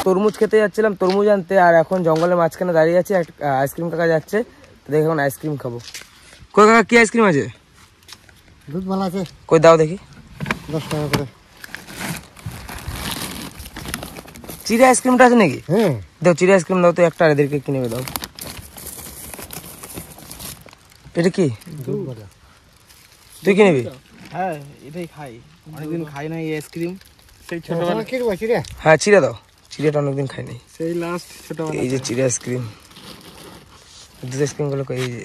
তরমুজ খেতে যাচ্ছিলাম, তরমুজ আনতে, আর এখন জঙ্গলের মাঝখানে দাঁড়িয়ে আছে, আইসক্রিম কাকা যাচ্ছে, দেখি এখন আইসক্রিম খাবো। কই কাকা কি আইসক্রিম আছে? দুধ ভালো আছে, কই দাও দেখি। 10 টাকা করে। চিড়ে আইসক্রিমটা আছে নাকি? হ্যাঁ দাও চিড়ে আইসক্রিম দাও তো একটা, এদেরকে কিনে দাও। এটা কি তুই কি নিবি? হ্যাঁ এটাই খাই, অনেকদিন খাই না এই আইসক্রিম। সেই ছোটবেলা হ্যাঁ চিড়ে দাও, চিড়েটা অনেকদিন খাই নাই। সেই লাস্ট ছোটবেলা। এই যে চিড়ে আইসক্রিম, দুধ আইসক্রিম গুলো এই যে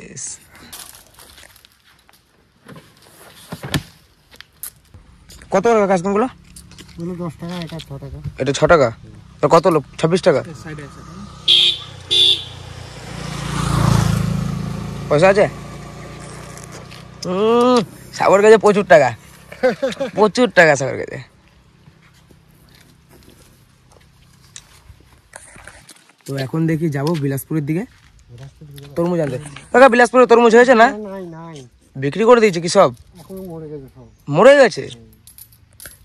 কত টাকা আইসক্রিম গুলো? 10 টাকা, এটা 6 টাকা। এটা 6 টাকা, তো কত হলো? 26 টাকা। পয়সা আছে? সাগর কাছে প্রচুর টাকা, প্রচুর টাকা সাগর কাছে। তো এখন দেখি যাবো বিলাসপুরের দিকে তরমুজ আনতে। কাকা বিলাসপুরে তরমুজ হয়েছে না? বিক্রি করে দিয়েছে কি সব? মরে গেছে?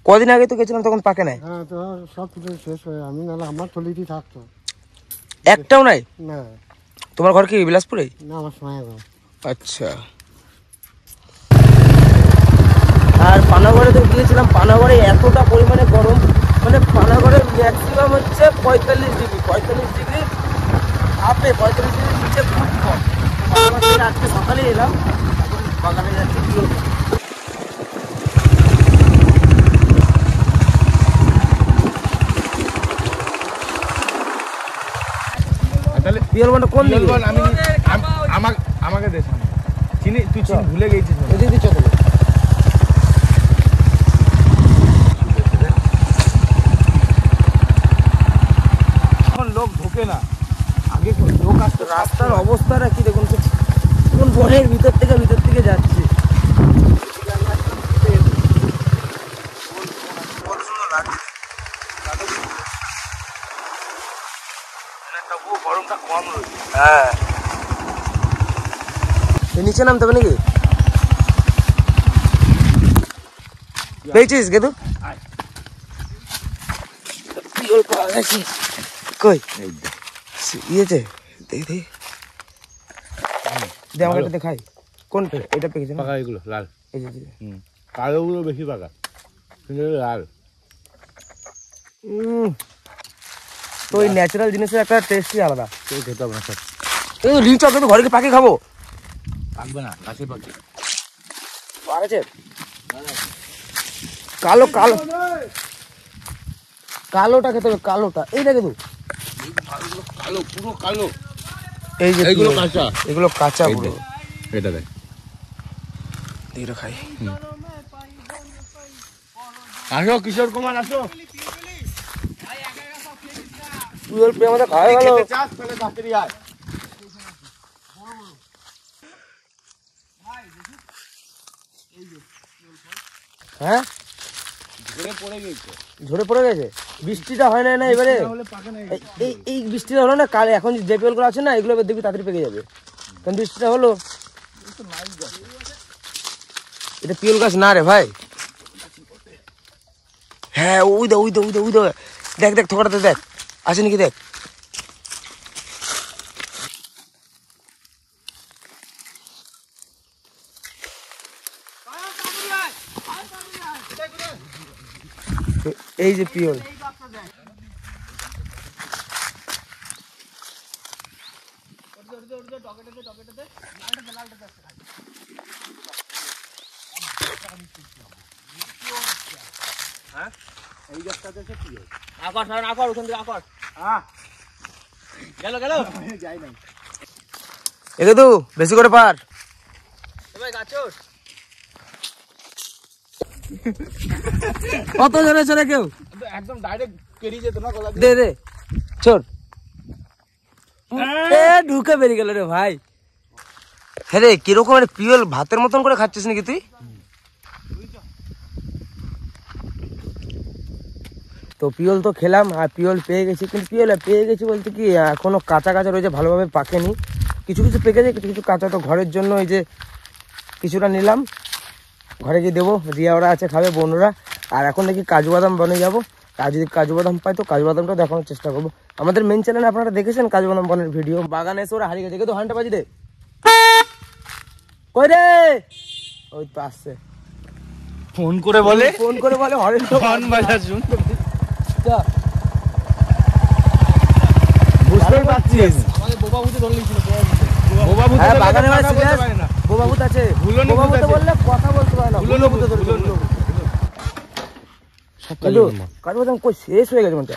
কদিন আগে তো গেছিলাম তখন পাকে নাই। হ্যাঁ তো সব কিছু শেষ হয়ে, আমি নাহলে আমার থলিটি থাকতো। একটাও নাই? না। তোমার ঘর কি বিলাসপুরে? না, আমার মায়ের ঘর। আচ্ছা। আর পানাগড়ে তো গিয়েছিলাম, পানাগড়ে এতটা পরিমাণে গরম, মানে পানাগড়ের ম্যাক্সিমাম হচ্ছে 45 ডিগ্রি, 45 ডিগ্রি আপে, 45 ডিগ্রি নিচে খুব কম। আজকে সকালে এলাম, বাগানে যাচ্ছি। পিওর বনটা কোন দিকে? আমাকে দে সামনে। চিনি তুই চিনি ভুলে গেছিস। এদিকে চল। এখন লোক ঢোকে না, আগে লোক আসতো। রাস্তার অবস্থাটা কি দেখুন, কোন বনের ভিতর থেকে যাচ্ছে। গরমটা কম রয়েছে। হ্যাঁ নিচে নামতে হবে নাকি? পেয়েছিস গেদু? কই ইয়েছে দেখি দে, আমার কাছে দেখাই কোন এটা পেয়েছে না? পাকা এগুলো লাল, এই যে কালোগুলো বেশি পাকা, কিন্তু লাল। তো ওই ন্যাচারাল জিনিসের একটা টেস্টই আলাদা। কেউ খেতে হবে না সব। এই লিচু কিন্তু ঘরে কি পাখি খাবো? পাকবে না, গাছের পাখি। পারেছে কালো কালো, কালোটা খেতে হবে, কালোটা। এইটা কিন্তু কালো, পুরো কালো। এই যে এগুলো কাঁচা, এগুলো কাঁচা পুরো। এটা দেখ, এইটা খাই। আসো কিশোর কুমার আসো। টুয়েলভ পে আমাদের খাওয়া গেল। হ্যাঁ ঝরে পড়ে গেছে, বৃষ্টিটা হয় না এবারে। এই বৃষ্টিটা হলো না কাল, এখন যে পিওল গুলো আছে না এগুলো দেখবি তাড়াতাড়ি পেকে যাবে, কারণ বৃষ্টিটা হলো। এটা পিওল গাছ না রে ভাই। হ্যাঁ ওই দে ওই দে ওই দে ওই দে, দেখ দেখ থোকাটাতে দেখ আছে নাকি দেখ। এই যে পিওল, একে তো বেশি করে পার। কত জনে চলে কেউ একদম ডাইরেক্ট পেরিয়ে যেত না গলা দিয়ে। দে দে ছোট ঢুকে বেরিয়ে গেল রে ভাই। হ্যাঁ রে কিরকম পিওল ভাতের মতন করে খাচ্ছিস নাকি তুই? তো পিওল তো খেলাম আর পিওল পেয়ে গেছি, কিন্তু পিওল পেয়ে গেছি বলতে কি এখনো কাঁচা কাঁচা রয়েছে, ভালোভাবে পাকেনি। কিছু কিছু পেকেছে, কিছু কিছু কাঁচা। তো ঘরের জন্য এই যে কিছুটা নিলাম, ঘরে গিয়ে দেবো। রিয়া ওরা আছে খাবে, বোনরা। আর এখন দেখি কাজু বাদাম বনে যাবো, আর যদি কাজু বাদাম পাই তো কাজু বাদামটাও দেখানোর চেষ্টা করবো। আমাদের মেন চ্যানেলে আপনারা দেখেছেন কাজু বাদাম বনের ভিডিও। বাগানে এসে ওরা হারিয়ে গেছে, তো হান্টা বাজি দে কই রে, ওই তো আসছে। ফোন করে বলে হরেন তো ফোন বাজার শুন। বুঝতেই পারছিস আমাদের বোবা ভূতে ধরে লিখছিল, হ্যাঁ, বাগানে কথা বলতে পারে না। বোবাবুত আছে, ভুলনি বোবাবুতে ভূত আছে। বললে কথা বলতে পারে না। ভুলনি ভূত, ভুলনি ভূত ভুলনি। কিন্তু কাজু বাদাম কই শেষ হয়ে গেছে মনটা।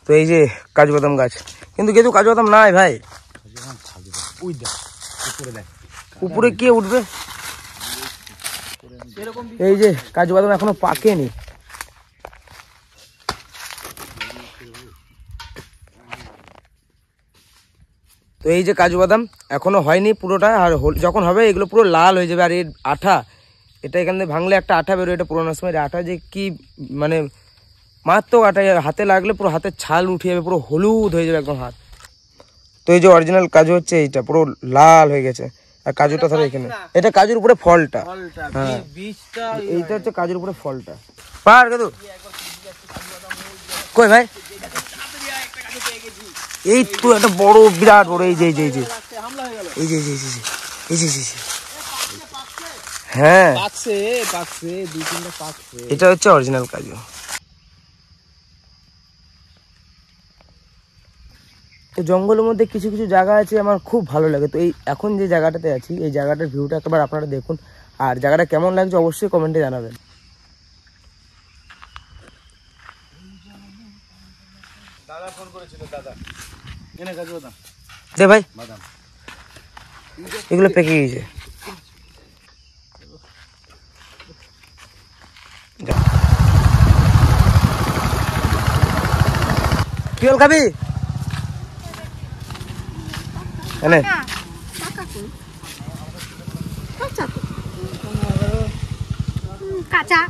তো এই যে কাজু বাদাম গাছ, কিন্তু কাজু বাদাম নাই ভাই। ওই দেখ উপরে দেখ, উপরে কে উঠবে? এই যে কাজু বাদাম এখনো পাকেনি। তো এই যে কাজু বাদাম এখনো হয়নি পুরোটা, আর যখন হবে এগুলো পুরো লাল হয়ে যাবে। আর এর আঠা, এটা এখানে ভাঙলে একটা আঠা বেরোয়, এটা পুরোনো সময়ের আঠা, যে কি মানে মারাত্মক আঠা, হাতে লাগলে পুরো হাতের ছাল উঠে যাবে, পুরো হলুদ হয়ে যাবে একদম হাত। তো এই যে অরিজিনাল কাজু হচ্ছে এইটা, পুরো লাল হয়ে গেছে। আর কাজুটা ধরো এখানে, এটা কাজুর উপরে ফলটা, হ্যাঁ বীজটা এইটা হচ্ছে কাজুর উপরে ফলটা। পার কাদু কই ভাই, এই তো একটা বড়, বিরাট বড়, এই যে এই যে এই যে এই যে এই যে হ্যাঁ, পাকছে দুই তিনটা পাকছে। এটা হচ্ছে অরিজিনাল কাজু। তো জঙ্গলের মধ্যে কিছু কিছু জায়গা আছে আমার খুব ভালো লাগে। তো এই এখন যে জায়গাটাতে আছি, এই জায়গাটার ভিউটা একবার আপনারা দেখুন, আর জায়গাটা কেমন লাগছে অবশ্যই কমেন্টে জানাবেন। দাদা ফোন করেছিল, দাদা এনে কাজু বাদাম দে ভাই, বাদাম এগুলো পেকে গেছে। পিওল খাবি? এনে কাঁচা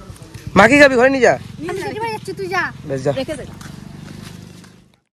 মাখি খাবি? ঘরে নিয়ে যা, আমি যাচ্ছি, তুই যা বেশ যা। রেখে দে।